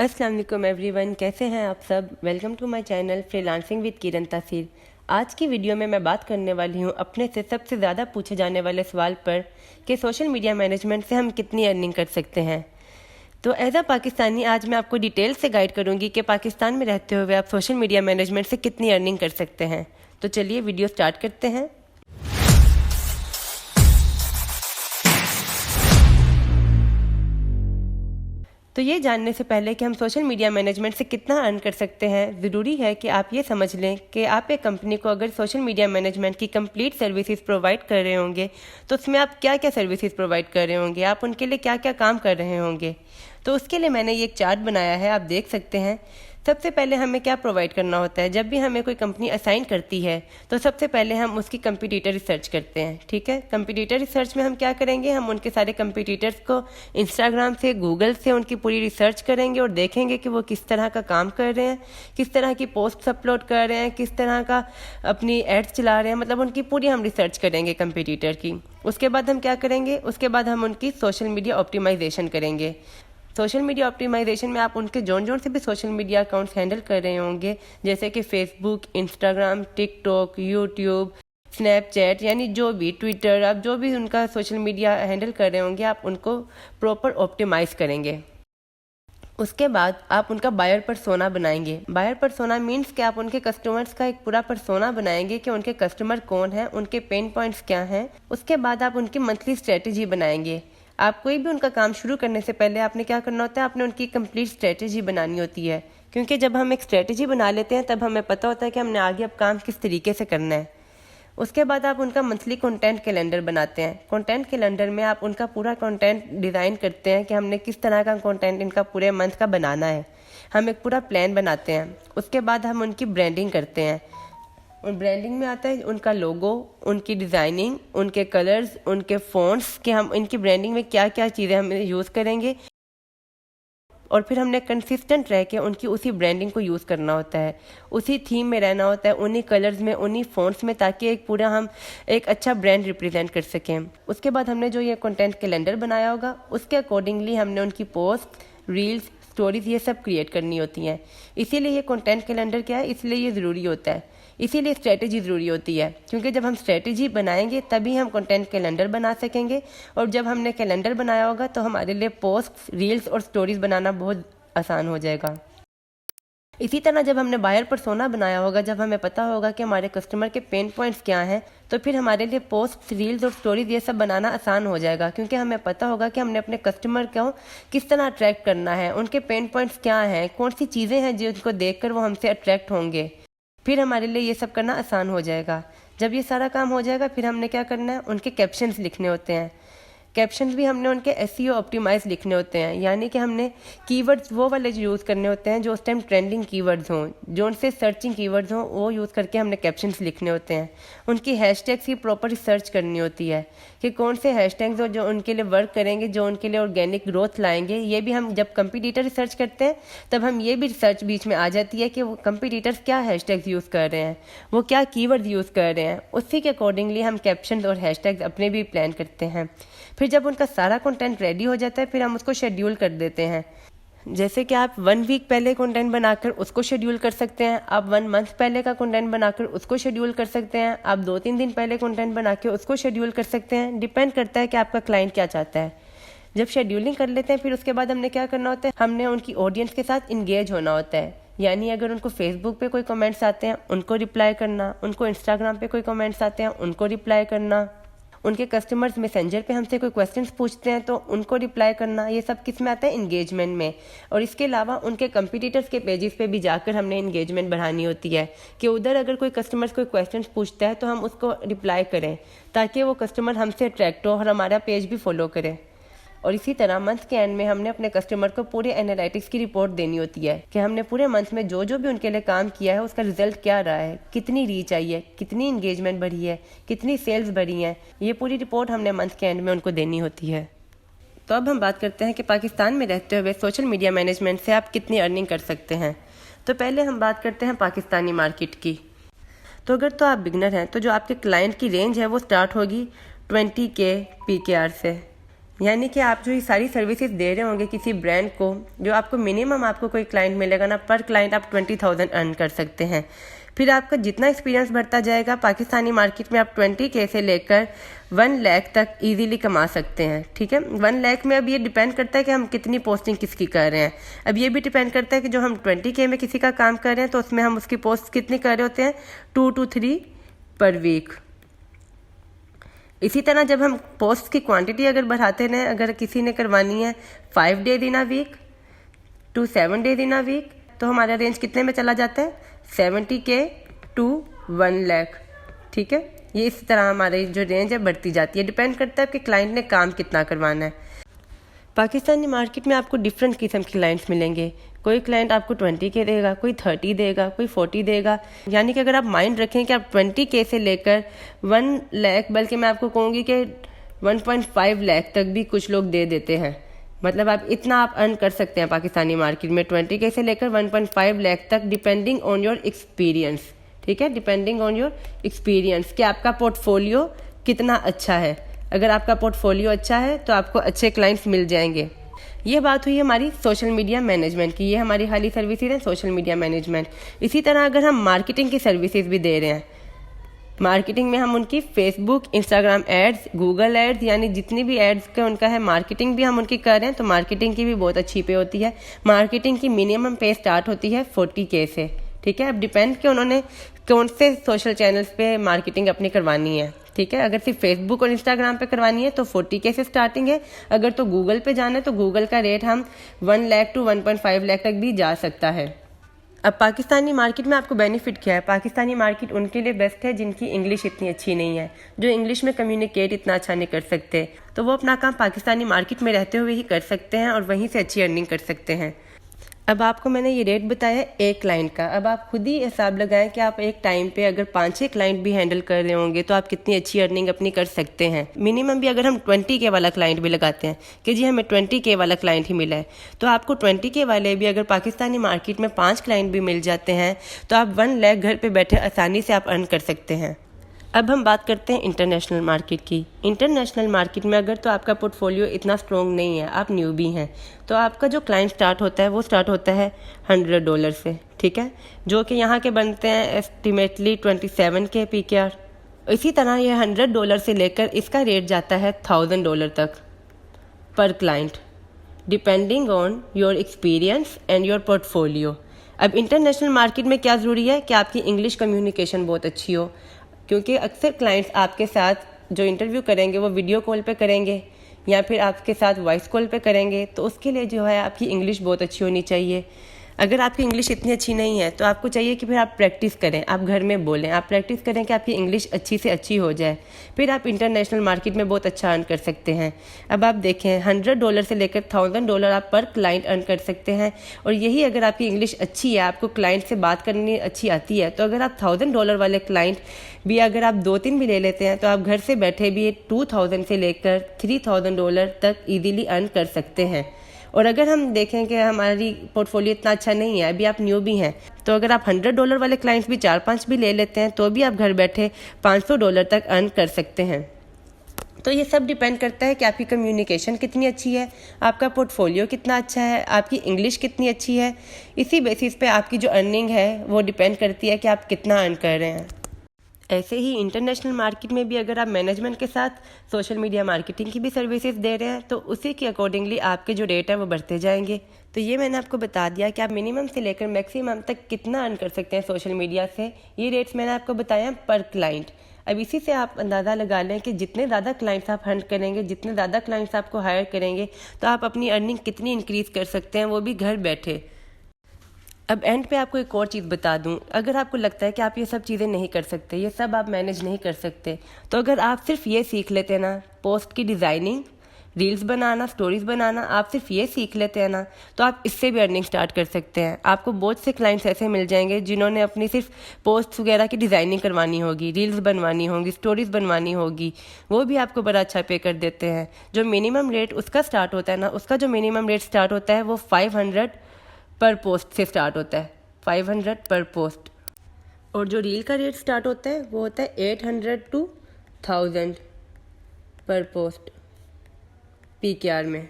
अस्सलाम वालेकुम एवरीवन, कैसे हैं आप सब। Welcome to my channel freelancing with Kiran Taseer. आज की वीडियो में मैं बात करने वाली हूँ अपने से सबसे ज़्यादा पूछे जाने वाले सवाल पर कि सोशल मीडिया मैनेजमेंट से हम कितनी अर्निंग कर सकते हैं। तो एज अ पाकिस्तानी आज मैं आपको डिटेल से गाइड करूँगी कि पाकिस्तान में रहते हुए आप सोशल मीडिया मैनेजमेंट से कितनी अर्निंग कर सकते हैं। तो चलिए वीडियो स्टार्ट करते हैं। तो ये जानने से पहले कि हम सोशल मीडिया मैनेजमेंट से कितना अर्न कर सकते हैं, ज़रूरी है कि आप ये समझ लें कि आप एक कंपनी को अगर सोशल मीडिया मैनेजमेंट की कंप्लीट सर्विसेज प्रोवाइड कर रहे होंगे तो उसमें आप क्या क्या सर्विसेज प्रोवाइड कर रहे होंगे, आप उनके लिए क्या क्या काम कर रहे होंगे। तो उसके लिए मैंने ये एक चार्ट बनाया है, आप देख सकते हैं। सबसे पहले हमें क्या प्रोवाइड करना होता है, जब भी हमें कोई कंपनी असाइन करती है तो सबसे पहले हम उसकी कंपटीटर रिसर्च करते हैं। ठीक है, कंपटीटर रिसर्च में हम क्या करेंगे, हम उनके सारे कंपटीटर्स को इंस्टाग्राम से, गूगल से उनकी पूरी रिसर्च करेंगे और देखेंगे कि वो किस तरह का काम कर रहे हैं, किस तरह की पोस्ट अपलोड कर रहे हैं, किस तरह का अपनी एड्स चला रहे हैं, मतलब उनकी पूरी हम रिसर्च करेंगे कंपटीटर की। उसके बाद हम क्या करेंगे, उसके बाद हम उनकी सोशल मीडिया ऑप्टिमाइजेशन करेंगे। सोशल मीडिया ऑप्टिमाइजेशन में आप उनके जोन से भी सोशल मीडिया अकाउंट्स हैंडल कर रहे होंगे, जैसे कि Facebook, Instagram, TikTok, YouTube, Snapchat, यानी जो भी ट्विटर, आप जो भी उनका सोशल मीडिया हैंडल कर रहे होंगे आप उनको प्रॉपर ऑप्टिमाइज करेंगे। उसके बाद आप उनका बायर परसोना बनाएंगे। बायर परसोना मीन्स कि आप उनके कस्टमर्स का एक पूरा परसोना बनाएंगे कि उनके कस्टमर कौन है, उनके पेन पॉइंट्स क्या हैं। उसके बाद आप उनकी मंथली स्ट्रेटेजी बनाएंगे। आप कोई भी उनका काम शुरू करने से पहले आपने क्या करना होता है, आपने उनकी कंप्लीट स्ट्रेटेजी बनानी होती है, क्योंकि जब हम एक स्ट्रेटेजी बना लेते हैं तब हमें पता होता है कि हमने आगे अब काम किस तरीके से करना है। उसके बाद आप उनका मंथली कंटेंट कैलेंडर बनाते हैं। कंटेंट कैलेंडर में आप उनका पूरा कंटेंट डिज़ाइन करते हैं कि हमने किस तरह का कंटेंट इनका पूरे मंथ का बनाना है। हम एक पूरा प्लान बनाते हैं। उसके बाद हम उनकी ब्रांडिंग करते हैं। और ब्रांडिंग में आता है उनका लोगो, उनकी डिज़ाइनिंग, उनके कलर्स, उनके फ़ॉन्ट्स, कि हम इनकी ब्रांडिंग में क्या क्या चीज़ें हम यूज़ करेंगे। और फिर हमने कंसिस्टेंट रह के उनकी उसी ब्रांडिंग को यूज़ करना होता है, उसी थीम में रहना होता है, उन्हीं कलर्स में, उन्हीं फ़ॉन्ट्स में, ताकि एक पूरा हम एक अच्छा ब्रांड रिप्रेजेंट कर सकें। उसके बाद हमने जो ये कंटेंट कैलेंडर बनाया होगा उसके अकॉर्डिंगली हमने उनकी पोस्ट, रील्स, स्टोरीज ये सब क्रिएट करनी होती हैं। इसीलिए ये कंटेंट कैलेंडर क्या है, इसलिए ये ज़रूरी होता है, इसीलिए स्ट्रेटेजी ज़रूरी होती है, क्योंकि जब हम स्ट्रेटेजी बनाएंगे तभी हम कंटेंट कैलेंडर बना सकेंगे। और जब हमने कैलेंडर बनाया होगा तो हमारे लिए पोस्ट, रील्स और स्टोरीज बनाना बहुत आसान हो जाएगा। इसी तरह जब हमने बायर परसोना बनाया होगा, जब हमें पता होगा कि हमारे कस्टमर के पेन पॉइंट्स क्या हैं, तो फिर हमारे लिए पोस्ट, रील्स और स्टोरीज ये सब बनाना आसान हो जाएगा, क्योंकि हमें पता होगा कि हमने अपने कस्टमर को किस तरह अट्रैक्ट करना है, उनके पेन पॉइंट्स क्या हैं, कौन सी चीज़ें हैं जिनको देखकर वो हमसे अट्रैक्ट होंगे। फिर हमारे लिए ये सब करना आसान हो जाएगा। जब ये सारा काम हो जाएगा फिर हमने क्या करना है, उनके कैप्शंस लिखने होते हैं। कैप्शंस भी हमने उनके एसईओ ऑप्टिमाइज लिखने होते हैं, यानी कि हमने कीवर्ड्स वो वाले यूज़ करने होते हैं जो उस टाइम ट्रेंडिंग कीवर्ड्स हों, जो उनसे सर्चिंग कीवर्ड्स हों, वो यूज़ करके हमने कैप्शंस लिखने होते हैं। उनकी हैशटैग्स की प्रॉपर रिसर्च करनी होती है कि कौन से हैशटैग्स हो जो उनके लिए वर्क करेंगे, जो उनके लिए ऑर्गेनिक ग्रोथ लाएंगे। ये भी हम जब कंपटीटर रिसर्च करते हैं तब हम ये भी रिसर्च बीच में आ जाती है कि वो कंपटीटर्स क्या हैशटैग्स यूज़ कर रहे हैं, वो क्या कीवर्ड्स यूज़ कर रहे हैं। उसी के अकॉर्डिंगली हम कैप्शंस और हैशटैग्स अपने भी प्लान करते हैं। फिर जब उनका सारा कंटेंट रेडी हो जाता है फिर हम उसको शेड्यूल कर देते हैं। जैसे कि आप 1 वीक पहले कंटेंट बनाकर उसको शेड्यूल कर सकते हैं, आप 1 मंथ पहले का कंटेंट बनाकर उसको शेड्यूल कर सकते हैं, आप 2-3 दिन पहले कंटेंट बना के उसको शेड्यूल कर सकते हैं। डिपेंड करता है कि आपका क्लाइंट क्या चाहता है। जब शेड्यूलिंग कर लेते हैं फिर उसके बाद हमने क्या करना होता है, हमने उनकी ऑडियंस के साथ इंगेज होना होता है। यानी अगर उनको फेसबुक पे कोई कमेंट्स आते हैं उनको रिप्लाई करना, उनको इंस्टाग्राम पे कोई कमेंट्स आते हैं उनको रिप्लाई करना, उनके कस्टमर्स मैसेंजर पे हमसे कोई क्वेश्चंस पूछते हैं तो उनको रिप्लाई करना, ये सब किस में आता है, इंगेजमेंट में। और इसके अलावा उनके कंपटीटर्स के पेजेस पे भी जाकर हमने इंगेजमेंट बढ़ानी होती है कि उधर अगर कोई कस्टमर्स कोई क्वेश्चंस पूछता है तो हम उसको रिप्लाई करें, ताकि वो कस्टमर हमसे अट्रैक्ट हो और हमारा पेज भी फॉलो करे। और इसी तरह मंथ के एंड में हमने अपने कस्टमर को पूरे एनालिटिक्स की रिपोर्ट देनी होती है कि हमने पूरे मंथ में जो जो भी उनके लिए काम किया है उसका रिजल्ट क्या रहा है, कितनी रीच आई है, कितनी इंगेजमेंट बढ़ी है, कितनी सेल्स बढ़ी हैं। ये पूरी रिपोर्ट हमने मंथ के एंड में उनको देनी होती है। तो अब हम बात करते हैं कि पाकिस्तान में रहते हुए सोशल मीडिया मैनेजमेंट से आप कितनी अर्निंग कर सकते हैं। तो पहले हम बात करते हैं पाकिस्तानी मार्केट की। तो अगर तो आप बिगनर हैं तो जो आपके क्लाइंट की रेंज है वो स्टार्ट होगी 20K PKR से, यानी कि आप जो ये सारी सर्विसेज दे रहे होंगे किसी ब्रांड को, जो आपको मिनिमम आपको कोई क्लाइंट मिलेगा ना, पर क्लाइंट आप 20,000 अर्न कर सकते हैं। फिर आपका जितना एक्सपीरियंस बढ़ता जाएगा, पाकिस्तानी मार्केट में आप 20K से लेकर 1 लाख तक इजीली कमा सकते हैं। ठीक है, 1 लाख में अब ये डिपेंड करता है कि हम कितनी पोस्टिंग किसकी कर रहे हैं। अब ये भी डिपेंड करता है कि जो हम 20K में किसी का काम कर रहे हैं तो उसमें हम उसकी पोस्ट कितनी कर रहे होते हैं, 2 to 3 पर वीक। इसी तरह जब हम पोस्ट की क्वांटिटी अगर बढ़ाते हैं, अगर किसी ने करवानी है 5 days in a week to 7 days in a week, तो हमारा रेंज कितने में चला जाता है, 70K to 1 लाख। ठीक है, ये इस तरह हमारी जो रेंज है बढ़ती जाती है, डिपेंड करता है कि क्लाइंट ने काम कितना करवाना है। पाकिस्तानी मार्केट में आपको डिफरेंट किस्म के क्लाइंट्स मिलेंगे। कोई क्लाइंट आपको 20K देगा, कोई 30 देगा, कोई 40 देगा। यानी कि अगर आप माइंड रखें कि आप 20K से लेकर 1 लाख, बल्कि मैं आपको कहूँगी कि 1.5 लाख तक भी कुछ लोग दे देते हैं। मतलब आप इतना आप अर्न कर सकते हैं पाकिस्तानी मार्केट में 20K से लेकर 1.5 लाख तक, डिपेंडिंग ऑन योर एक्सपीरियंस। ठीक है, डिपेंडिंग ऑन योर एक्सपीरियंस कि आपका पोर्टफोलियो कितना अच्छा है। अगर आपका पोर्टफोलियो अच्छा है तो आपको अच्छे क्लाइंट्स मिल जाएंगे। ये बात हुई हमारी सोशल मीडिया मैनेजमेंट की। ये हमारी खाली सर्विसेज है सोशल मीडिया मैनेजमेंट। इसी तरह अगर हम मार्केटिंग की सर्विसेज भी दे रहे हैं, मार्केटिंग में हम उनकी Facebook, Instagram ads, Google ads, यानी जितनी भी एड्स का उनका है मार्केटिंग भी हम उनकी कर रहे हैं, तो मार्केटिंग की भी बहुत अच्छी पे होती है। मार्केटिंग की मिनिमम पे स्टार्ट होती है 40K से। ठीक है, अब डिपेंड कि उन्होंने कौन से सोशल चैनल्स पे मार्केटिंग अपनी करवानी है। ठीक है, अगर सिर्फ फेसबुक और इंस्टाग्राम पे करवानी है तो 40K से स्टार्टिंग है। अगर तो गूगल पे जाना है तो गूगल का रेट हम 1 लाख to 1.5 लाख तक भी जा सकता है। अब पाकिस्तानी मार्केट में आपको बेनिफिट क्या है? पाकिस्तानी मार्केट उनके लिए बेस्ट है जिनकी इंग्लिश इतनी अच्छी नहीं है, जो इंग्लिश में कम्युनिकेट इतना अच्छा नहीं कर सकते, तो वो अपना काम पाकिस्तानी मार्केट में रहते हुए ही कर सकते हैं और वहीं से अच्छी अर्निंग कर सकते हैं। अब आपको मैंने ये रेट बताया एक क्लाइंट का। अब आप खुद ही हिसाब लगाएं कि आप एक टाइम पे अगर 5-6 क्लाइंट भी हैंडल कर रहे होंगे तो आप कितनी अच्छी अर्निंग अपनी कर सकते हैं। मिनिमम भी अगर हम 20K वाला क्लाइंट भी लगाते हैं कि जी हमें 20K वाला क्लाइंट ही मिला है, तो आपको 20K वाले भी अगर पाकिस्तानी मार्केट में 5 क्लाइंट भी मिल जाते हैं तो आप 1 लाख घर पर बैठे आसानी से आप अर्न कर सकते हैं। अब हम बात करते हैं इंटरनेशनल मार्केट की। इंटरनेशनल मार्केट में अगर तो आपका पोर्टफोलियो इतना स्ट्रॉन्ग नहीं है, आप न्यूबी हैं, तो आपका जो क्लाइंट स्टार्ट होता है वो स्टार्ट होता है $100 से। ठीक है, जो कि यहाँ के बनते हैं एस्टिमेटली 27K PKR। इसी तरह ये $100 से लेकर इसका रेट जाता है $1000 तक पर client, depending on your experience and your portfolio. अब इंटरनेशनल मार्केट में क्या ज़रूरी है कि आपकी इंग्लिश कम्युनिकेशन बहुत अच्छी हो, क्योंकि अक्सर क्लाइंट्स आपके साथ जो इंटरव्यू करेंगे वो वीडियो कॉल पे करेंगे या फिर आपके साथ वॉइस कॉल पे करेंगे, तो उसके लिए जो है आपकी इंग्लिश बहुत अच्छी होनी चाहिए। अगर आपकी इंग्लिश इतनी अच्छी नहीं है तो आपको चाहिए कि फिर आप प्रैक्टिस करें, आप घर में बोलें, आप प्रैक्टिस करें कि आपकी इंग्लिश अच्छी से अच्छी हो जाए, फिर आप इंटरनेशनल मार्केट में बहुत अच्छा अर्न कर सकते हैं। अब आप देखें $100 से लेकर $1000 आप पर क्लाइंट अर्न कर सकते हैं। और यही अगर आपकी इंग्लिश अच्छी है, आपको क्लाइंट से बात करनी अच्छी आती है, तो अगर आप $1000 वाले क्लाइंट भी अगर आप 2-3 भी ले लेते हैं तो आप घर से बैठे भी 2000 से लेकर $3000 तक ईजीली अर्न कर सकते हैं। और अगर हम देखें कि हमारी पोर्टफोलियो इतना अच्छा नहीं है, अभी आप न्यू भी हैं, तो अगर आप $100 वाले क्लाइंट्स भी 4-5 भी ले लेते हैं तो भी आप घर बैठे $500 तक अर्न कर सकते हैं। तो ये सब डिपेंड करता है कि आपकी कम्युनिकेशन कितनी अच्छी है, आपका पोर्टफोलियो कितना अच्छा है, आपकी इंग्लिश कितनी अच्छी है। इसी बेसिस पे आपकी जो अर्निंग है वो डिपेंड करती है कि आप कितना अर्न कर रहे हैं। ऐसे ही इंटरनेशनल मार्केट में भी अगर आप मैनेजमेंट के साथ सोशल मीडिया मार्केटिंग की भी सर्विसेज दे रहे हैं तो उसी के अकॉर्डिंगली आपके जो रेट है वो बढ़ते जाएंगे। तो ये मैंने आपको बता दिया कि आप मिनिमम से लेकर मैक्सिमम तक कितना अर्न कर सकते हैं सोशल मीडिया से। ये रेट्स मैंने आपको बताया पर क्लाइंट। अब इसी से आप अंदाज़ा लगा लें कि जितने ज़्यादा क्लाइंट्स आप हंट करेंगे, जितने ज़्यादा क्लाइंट्स आपको हायर करेंगे, तो आप अपनी अर्निंग कितनी इंक्रीज़ कर सकते हैं, वो भी घर बैठे। अब एंड पे आपको एक और चीज़ बता दूं, अगर आपको लगता है कि आप ये सब चीज़ें नहीं कर सकते, ये सब आप मैनेज नहीं कर सकते, तो अगर आप सिर्फ ये सीख लेते हैं ना, पोस्ट की डिज़ाइनिंग, रील्स बनाना, स्टोरीज बनाना, आप सिर्फ ये सीख लेते हैं ना, तो आप इससे भी अर्निंग स्टार्ट कर सकते हैं। आपको बहुत से क्लाइंट्स ऐसे मिल जाएंगे जिन्होंने अपनी सिर्फ पोस्ट वगैरह की डिज़ाइनिंग करवानी होगी, रील्स बनवानी होगी, स्टोरीज बनवानी होगी, वो भी आपको बड़ा अच्छा पे कर देते हैं। जो मिनिमम रेट उसका स्टार्ट होता है ना, उसका जो मिनिमम रेट स्टार्ट होता है वो 500 पर पोस्ट से स्टार्ट होता है, 500 पर पोस्ट। और जो रील का रेट स्टार्ट होता है वो होता है 800 to 1000 पर पोस्ट। PKR में।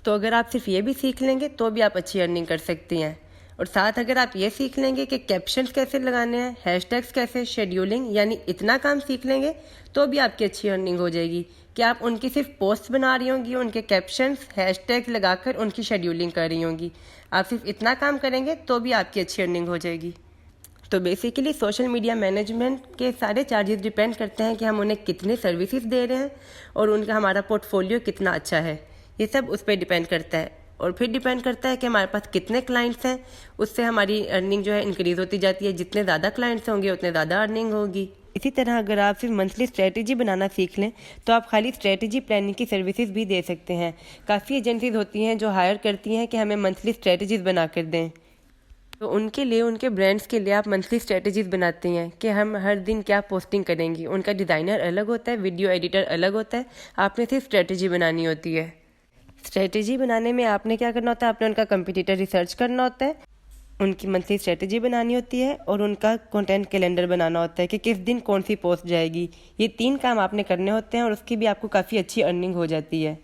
तो अगर आप सिर्फ ये भी सीख लेंगे तो भी आप अच्छी अर्निंग कर सकती हैं। और साथ अगर आप ये सीख लेंगे कि कैप्शंस कैसे लगाने हैं, हैशटैग्स कैसे, शेड्यूलिंग, यानी इतना काम सीख लेंगे तो भी आपकी अच्छी अर्निंग हो जाएगी कि आप उनकी सिर्फ पोस्ट बना रही होंगी, उनके कैप्शंस हैशटैग्स लगाकर उनकी शेड्यूलिंग कर रही होंगी। आप सिर्फ इतना काम करेंगे तो भी आपकी अच्छी अर्निंग हो जाएगी। तो बेसिकली सोशल मीडिया मैनेजमेंट के सारे चार्जेस डिपेंड करते हैं कि हम उन्हें कितने सर्विसेज दे रहे हैं और उनका हमारा पोर्टफोलियो कितना अच्छा है। ये सब उस पर डिपेंड करता है। और फिर डिपेंड करता है कि हमारे पास कितने क्लाइंट्स हैं, उससे हमारी अर्निंग जो है इंक्रीज़ होती जाती है। जितने ज़्यादा क्लाइंट्स होंगे उतने ज़्यादा अर्निंग होगी। इसी तरह अगर आप सिर्फ मंथली स्ट्रेटजी बनाना सीख लें तो आप खाली स्ट्रेटजी प्लानिंग की सर्विसेज भी दे सकते हैं। काफ़ी एजेंसीज होती हैं जो हायर करती हैं कि हमें मंथली स्ट्रेटजीज बना कर दें। तो उनके लिए, उनके ब्रांड्स के लिए आप मंथली स्ट्रेटजीज बनाते हैं कि हम हर दिन क्या पोस्टिंग करेंगी। उनका डिज़ाइनर अलग होता है, वीडियो एडिटर अलग होता है, आपने सिर्फ स्ट्रेटजी बनानी होती है। स्ट्रेटजी बनाने में आपने क्या करना होता है, आपने उनका कंपटीटर रिसर्च करना होता है, उनकी मंथली स्ट्रेटजी बनानी होती है और उनका कंटेंट कैलेंडर बनाना होता है कि किस दिन कौन सी पोस्ट जाएगी। ये 3 काम आपने करने होते हैं और उसकी भी आपको काफ़ी अच्छी अर्निंग हो जाती है।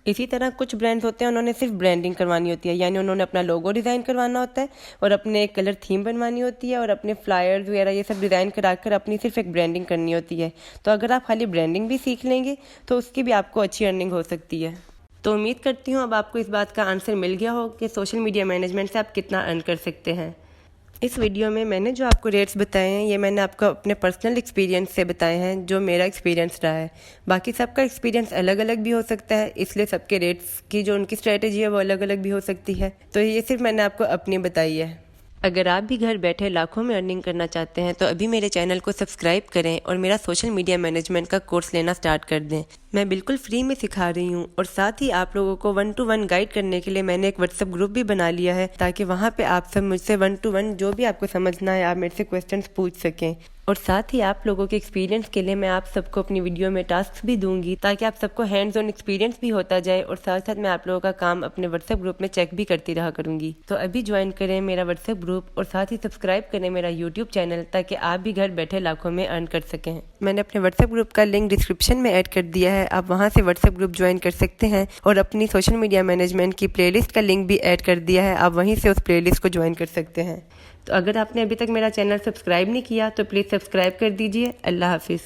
इसी तरह कुछ ब्रांड्स होते हैं, उन्होंने सिर्फ ब्रांडिंग करवानी होती है, यानी उन्होंने अपना लोगो डिज़ाइन करवाना होता है और अपने एक कलर थीम बनवानी होती है और अपने फ्लायर्स वगैरह ये सब डिज़ाइन कराकर अपनी सिर्फ एक ब्रांडिंग करनी होती है। तो अगर आप खाली ब्रांडिंग भी सीख लेंगे तो उसकी भी आपको अच्छी अर्निंग हो सकती है। तो उम्मीद करती हूँ अब आपको इस बात का आंसर मिल गया हो कि सोशल मीडिया मैनेजमेंट से आप कितना अर्न कर सकते हैं। इस वीडियो में मैंने जो आपको रेट्स बताए हैं ये मैंने आपको अपने पर्सनल एक्सपीरियंस से बताए हैं, जो मेरा एक्सपीरियंस रहा है। बाकी सबका एक्सपीरियंस अलग अलग भी हो सकता है, इसलिए सबके रेट्स की जो उनकी स्ट्रेटेजी है वो अलग अलग भी हो सकती है। तो ये सिर्फ मैंने आपको अपनी बताई है। अगर आप भी घर बैठे लाखों में अर्निंग करना चाहते हैं तो अभी मेरे चैनल को सब्सक्राइब करें और मेरा सोशल मीडिया मैनेजमेंट का कोर्स लेना स्टार्ट कर दें। मैं बिल्कुल फ्री में सिखा रही हूँ और साथ ही आप लोगों को 1-to-1 गाइड करने के लिए मैंने एक व्हाट्सएप ग्रुप भी बना लिया है, ताकि वहाँ पे आप सब मुझसे 1-to-1 जो भी आपको समझना है आप मेरे से क्वेश्चंस पूछ सकें। और साथ ही आप लोगों के एक्सपीरियंस के लिए मैं आप सबको अपनी वीडियो में टास्क भी दूंगी, ताकि आप सबको हैंड्स ऑन एक्सपीरियंस भी होता जाए और साथ साथ मैं आप लोगों का काम अपने व्हाट्सएप ग्रुप में चेक भी करती रहा करूंगी। तो अभी ज्वाइन करें मेरा व्हाट्सएप ग्रुप और साथ ही सब्सक्राइब करें मेरा यूट्यूब चैनल, ताकि आप भी घर बैठे लाखों में अर्न कर सकें। मैंने अपने व्हाट्सएप ग्रुप का लिंक डिस्क्रिप्शन में ऐड कर दिया है, आप वहाँ से व्हाट्सएप ग्रुप ज्वाइन कर सकते हैं। और अपनी सोशल मीडिया मैनेजमेंट की प्लेलिस्ट का लिंक भी ऐड कर दिया है, आप वहीं से उस प्लेलिस्ट को ज्वाइन कर सकते हैं। तो अगर आपने अभी तक मेरा चैनल सब्सक्राइब नहीं किया तो प्लीज़ सब्सक्राइब कर दीजिए। अल्लाह हाफिज़।